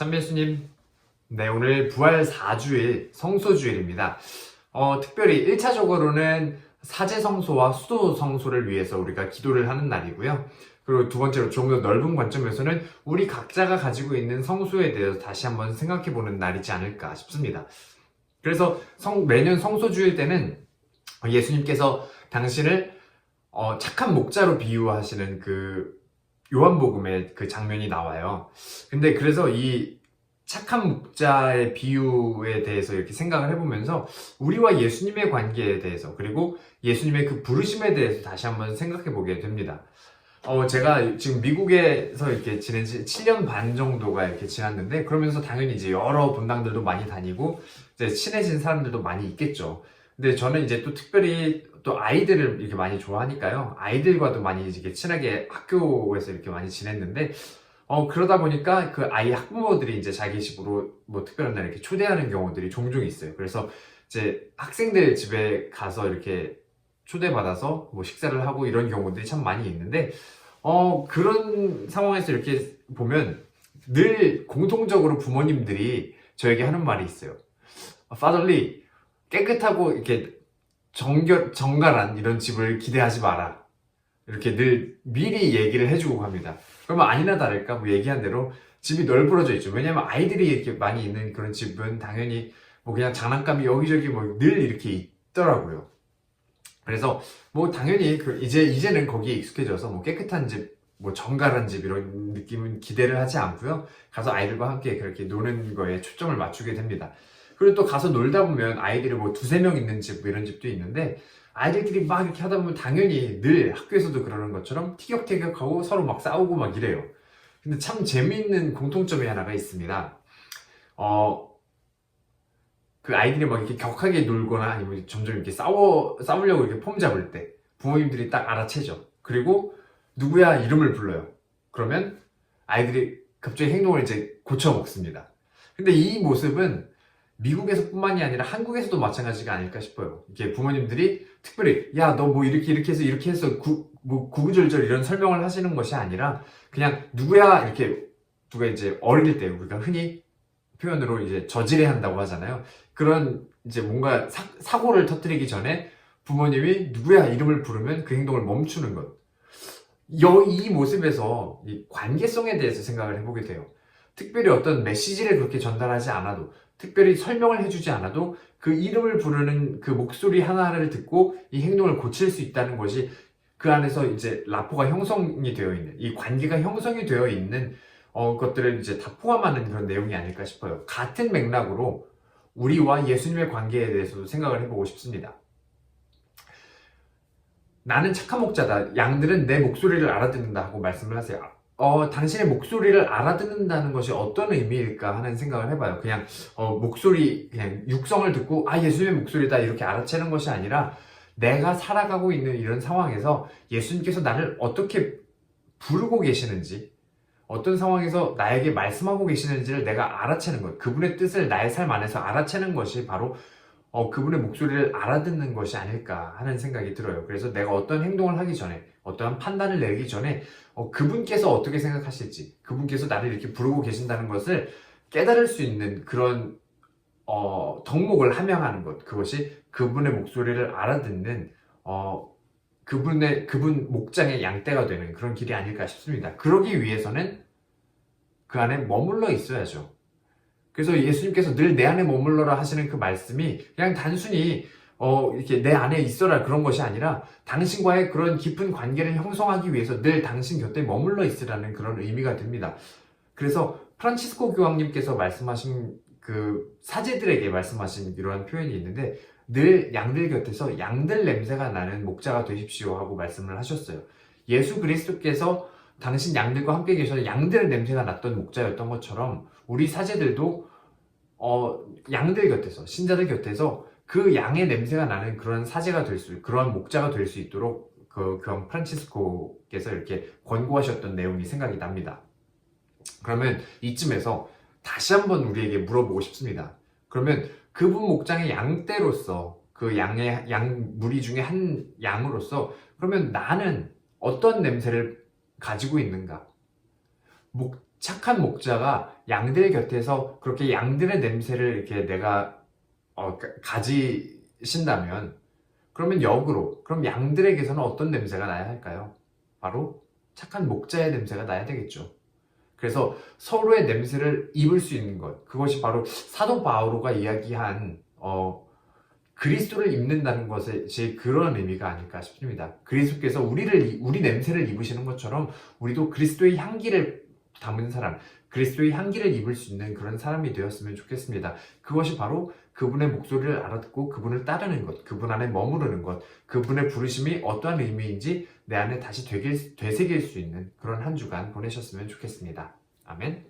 참 예수님, 네, 오늘 부활 4주일 성소주일입니다. 특별히 1차적으로는 사제 성소와 수도 성소를 위해서 우리가 기도를 하는 날이고요. 그리고 두 번째로 좀 더 넓은 관점에서는 우리 각자가 가지고 있는 성소에 대해서 다시 한번 생각해 보는 날이지 않을까 싶습니다. 그래서 매년 성소주일 때는 예수님께서 당신을 착한 목자로 비유하시는 그 요한복음의 그 장면이 나와요. 근데 그래서 이 착한 목자의 비유에 대해서 이렇게 생각을 해보면서 우리와 예수님의 관계에 대해서 그리고 예수님의 그 부르심에 대해서 다시 한번 생각해 보게 됩니다. 제가 지금 미국에서 이렇게 지낸 지 7년 반 정도가 이렇게 지났는데 그러면서 당연히 이제 여러 분당들도 많이 다니고 이제 친해진 사람들도 많이 있겠죠. 근데 저는 이제 또 특별히 또 아이들을 이렇게 많이 좋아하니까요. 아이들과도 많이 이렇게 친하게 학교에서 이렇게 많이 지냈는데 그러다 보니까 그 아이 학부모들이 이제 자기 집으로 뭐 특별한 날 이렇게 초대하는 경우들이 종종 있어요. 그래서 이제 학생들 집에 가서 이렇게 초대받아서 뭐 식사를 하고 이런 경우들이 참 많이 있는데, 그런 상황에서 이렇게 보면 늘 공통적으로 부모님들이 저에게 하는 말이 있어요. Fatherly, 깨끗하고 이렇게 정갈한 이런 집을 기대하지 마라. 이렇게 늘 미리 얘기를 해주고 갑니다. 그러면 아니나 다를까 뭐 얘기한 대로 집이 널브러져 있죠. 왜냐면 아이들이 이렇게 많이 있는 그런 집은 당연히 뭐 그냥 장난감이 여기저기 뭐 늘 이렇게 있더라고요. 그래서 뭐 당연히 이제는 거기에 익숙해져서 뭐 깨끗한 집, 뭐 정갈한 집 이런 느낌은 기대를 하지 않고요. 가서 아이들과 함께 그렇게 노는 거에 초점을 맞추게 됩니다. 그리고 또 가서 놀다 보면 아이들이 뭐 두세 명 있는 집, 뭐 이런 집도 있는데 아이들끼리 막 이렇게 하다 보면 당연히 늘 학교에서도 그러는 것처럼 티격태격하고 서로 막 싸우고 막 이래요. 근데 참 재미있는 공통점이 하나가 있습니다. 그 아이들이 막 이렇게 격하게 놀거나 아니면 점점 이렇게 싸우려고 이렇게 폼 잡을 때 부모님들이 딱 알아채죠. 그리고 누구야 이름을 불러요. 그러면 아이들이 갑자기 행동을 이제 고쳐 먹습니다. 근데 이 모습은 미국에서 뿐만이 아니라 한국에서도 마찬가지가 아닐까 싶어요. 이렇게 부모님들이 특별히 야 너 뭐 이렇게 해서 뭐 구구절절 이런 설명을 하시는 것이 아니라 그냥 누구야 이렇게 누가 이제 어릴 때 우리가 흔히 표현으로 이제 저지레 한다고 하잖아요. 그런 이제 뭔가 사고를 터뜨리기 전에 부모님이 누구야 이름을 부르면 그 행동을 멈추는 것. 이 모습에서 이 관계성에 대해서 생각을 해보게 돼요. 특별히 어떤 메시지를 그렇게 전달하지 않아도, 특별히 설명을 해주지 않아도 그 이름을 부르는 그 목소리 하나를 듣고 이 행동을 고칠 수 있다는 것이 그 안에서 이제 라포가 형성이 되어 있는, 이 관계가 형성이 되어 있는 것들을 이제 다 포함하는 그런 내용이 아닐까 싶어요. 같은 맥락으로 우리와 예수님의 관계에 대해서도 생각을 해보고 싶습니다. 나는 착한 목자다. 양들은 내 목소리를 알아듣는다 하고 말씀을 하세요. 당신의 목소리를 알아듣는다는 것이 어떤 의미일까 하는 생각을 해봐요. 그냥 목소리, 그냥 육성을 듣고 예수님의 목소리다 이렇게 알아채는 것이 아니라 내가 살아가고 있는 이런 상황에서 예수님께서 나를 어떻게 부르고 계시는지, 어떤 상황에서 나에게 말씀하고 계시는지를 내가 알아채는 것, 그분의 뜻을 나의 삶 안에서 알아채는 것이 바로 그분의 목소리를 알아듣는 것이 아닐까 하는 생각이 들어요. 그래서 내가 어떤 행동을 하기 전에, 어떠한 판단을 내리기 전에 그분께서 어떻게 생각하실지, 그분께서 나를 이렇게 부르고 계신다는 것을 깨달을 수 있는 그런 덕목을 함양하는 것, 그것이 그분의 목소리를 알아듣는 그분 목장의 양떼가 되는 그런 길이 아닐까 싶습니다. 그러기 위해서는 그 안에 머물러 있어야죠. 그래서 예수님께서 늘 내 안에 머물러라 하시는 그 말씀이 그냥 단순히 이렇게 내 안에 있어라 그런 것이 아니라 당신과의 그런 깊은 관계를 형성하기 위해서 늘 당신 곁에 머물러 있으라는 그런 의미가 됩니다. 그래서 프란치스코 교황님께서 말씀하신 그 사제들에게 말씀하신 이러한 표현이 있는데 늘 양들 곁에서 양들 냄새가 나는 목자가 되십시오 하고 말씀을 하셨어요. 예수 그리스도께서 당신 양들과 함께 계셔서 양들 냄새가 났던 목자였던 것처럼 우리 사제들도 양들 곁에서, 신자들 곁에서 그 양의 냄새가 나는 그런 사제가 그런 목자가 될 수 있도록 그 교황 프란치스코께서 이렇게 권고하셨던 내용이 생각이 납니다. 그러면 이쯤에서 다시 한번 우리에게 물어보고 싶습니다. 그러면 그분 목장의 양떼로서 그 양 무리 중에 한 양으로서 그러면 나는 어떤 냄새를 가지고 있는가? 착한 목자가 양들 곁에서 그렇게 양들의 냄새를 이렇게 내가 가지신다면, 그러면 역으로 그럼 양들에게서는 어떤 냄새가 나야 할까요? 바로 착한 목자의 냄새가 나야 되겠죠. 그래서 서로의 냄새를 입을 수 있는 것, 그것이 바로 사도 바오로가 이야기한 그리스도를 입는다는 것이 그런 의미가 아닐까 싶습니다. 그리스도께서 우리 냄새를 입으시는 것처럼 우리도 그리스도의 향기를 담은 사람, 그리스도의 향기를 입을 수 있는 그런 사람이 되었으면 좋겠습니다. 그것이 바로 그분의 목소리를 알아듣고 그분을 따르는 것, 그분 안에 머무르는 것, 그분의 부르심이 어떠한 의미인지 내 안에 다시 되새길 수 있는 그런 한 주간 보내셨으면 좋겠습니다. 아멘.